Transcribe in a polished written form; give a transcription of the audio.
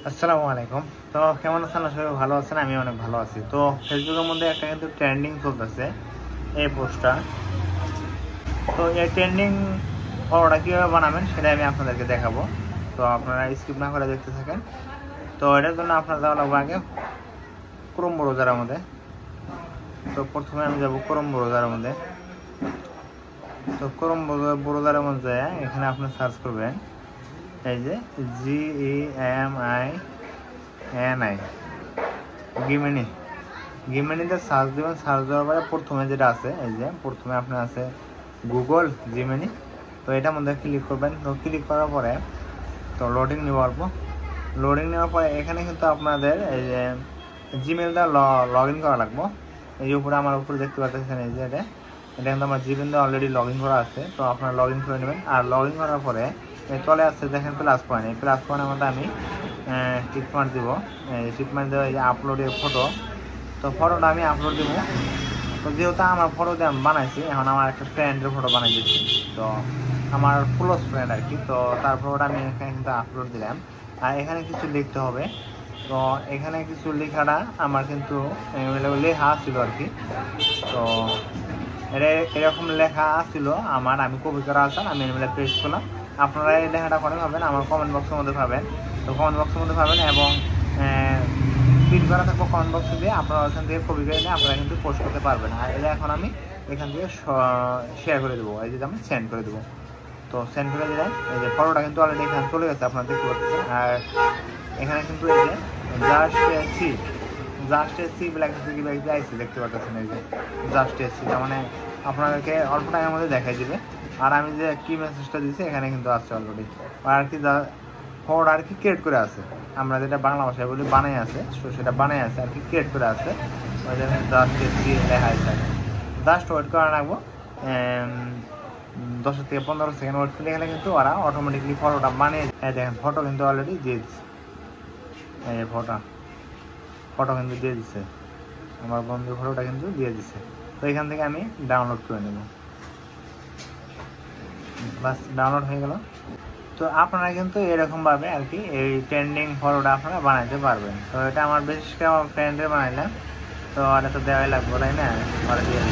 আসসালামু আলাইকুম। তো কেমন আছেন? সবাই ভালো আছেন? আমি অনেক ভালো আছি। তো ফেসবুকের মধ্যে একটা কিন্তু ট্রেন্ডিং চলতেছে এই পোস্টটা। তো এই ট্রেন্ডিং ফটোটা কীভাবে বানাবেন সেটাই আমি আপনাদেরকে দেখাবো। তো আপনারা স্কিপ না করে দেখতে থাকেন। তো এটার জন্য আপনার যাওয়া লাগবে আগে ক্রোম ব্রাউজারের মধ্যে। তো প্রথমে আমি যাব ক্রোম ব্রাউজারের মধ্যে। তো ক্রোম ব্রাউজারের মধ্যে এখানে আপনি সার্চ করবেন এই যে GEMINI গিমেনিতে সার্চ দেবেন। সার্চ দেওয়ার পরে প্রথমে যেটা আছে এই যে প্রথমে আপনার আছে গুগল জিমেনি। তো এটার মধ্যে ক্লিক করবেন। তো ক্লিক করার পরে তো লোডিং নেওয়ার পরে এখানে কিন্তু আপনাদের এই যে জিমেলটা লগ ইন করা লাগবে। এই যে উপরে আমার উপরে দেখতে পাচ্ছেন এই যে এটা কিন্তু আমার জিমেলটা অলরেডি লগ ইন করা আছে। তো আপনারা লগ ইন করে নেবেন। আর লগ ইন করার পরে চলে আসছে দেখেন প্লাস পয়েন্ট। এই প্লাস পয়েন্টের মধ্যে আমি টিক মার্ক দিব। টিক মার্ক দেওয়া এই যে আপলোডের ফটো। তো ফটোটা আমি আপলোড দেবো। তো যেহেতু আমার ফটো দিয়ে আমি বানাইছি, এখন আমার একটা ফ্রেন্ডের ফটো বানাই দিচ্ছি। তো আমার ক্লোজ ফ্রেন্ড আর কি। তো তার ফটোটা আমি এখানে কিন্তু আপলোড দিলাম। আর এখানে কিছু লিখতে হবে। তো এখানে কিছু লেখাটা আমার কিন্তু লেখা ছিল আর কি। তো এরকম লেখা ছিল আমার, আমি কপি করা আছে, আমি এমএলএ পেস্ট করলাম। আপনারা এই লেখাটা করে পাবেন আমার কমেন্ট বক্সের মধ্যে পাবেন। তো কমেন্ট বক্সের মধ্যে পাবেন এবং পিন করা থাকবো কমেন্ট বক্সে দিয়ে। আপনারা ওখান থেকে কপি করে নিয়ে আপনারা কিন্তু পোস্ট করতে পারবেন। আর এটা এখন আমি এখান থেকে শেয়ার করে দেবো। এই যে আমি সেন্ড করে দেবো। তো সেন্ড করে দিলেন এই যে ফটোটা কিন্তু অলরেডি এখানে চলে গেছে, আপনারা দেখতে পাচ্ছেন। আর এখানে কিন্তু এই যে জাস্ট সি ব্ল্যাক আইসি দেখতে পাচ্ছেন। এই যে জাস্ট সি তার মানে আপনাদেরকে অল্প টাইমের মধ্যে দেখাই দিবে। আর আমি যে কি মেসেজটা দিচ্ছি এখানে কিন্তু আসছে অলরেডি। আর কি ফটোটা আর কি ক্রিয়েট করে আছে, আমরা যেটা বাংলা ভাষায় বলি বানাই আছে। তো সেটা বানাই আছে আর কি ক্রিয়েট করে আছে। ওই জন্য জাস্ট সি লেখা আছে। জাস্ট ওয়েট করা রাখবো 10 থেকে 15 সেকেন্ড ওয়েট করে গেলে কিন্তু ওরা অটোমেটিকলি ফটোটা বানিয়ে দেখেন। ফটো কিন্তু অলরেডি দিয়ে দিচ্ছে। এই ফটো কিন্তু দিয়ে দিচ্ছে, আমার বন্ধুর ফটোটা কিন্তু দিয়ে দিচ্ছে। তো এখান থেকে আমি ডাউনলোড করে নেব। বাস ডাউনলোড হয়ে গেল। তো আপনারা কিন্তু এরকমভাবে আর কি এই ট্রেন্ডিং ফটোটা আপনারা বানাইতে পারবেন। তো এটা আমার বিশেষ করে আমার ফ্রেন্ডের বানাইলাম। তো ওটা তো দেওয়াই লাগবে তাই না, ওরা দিয়ে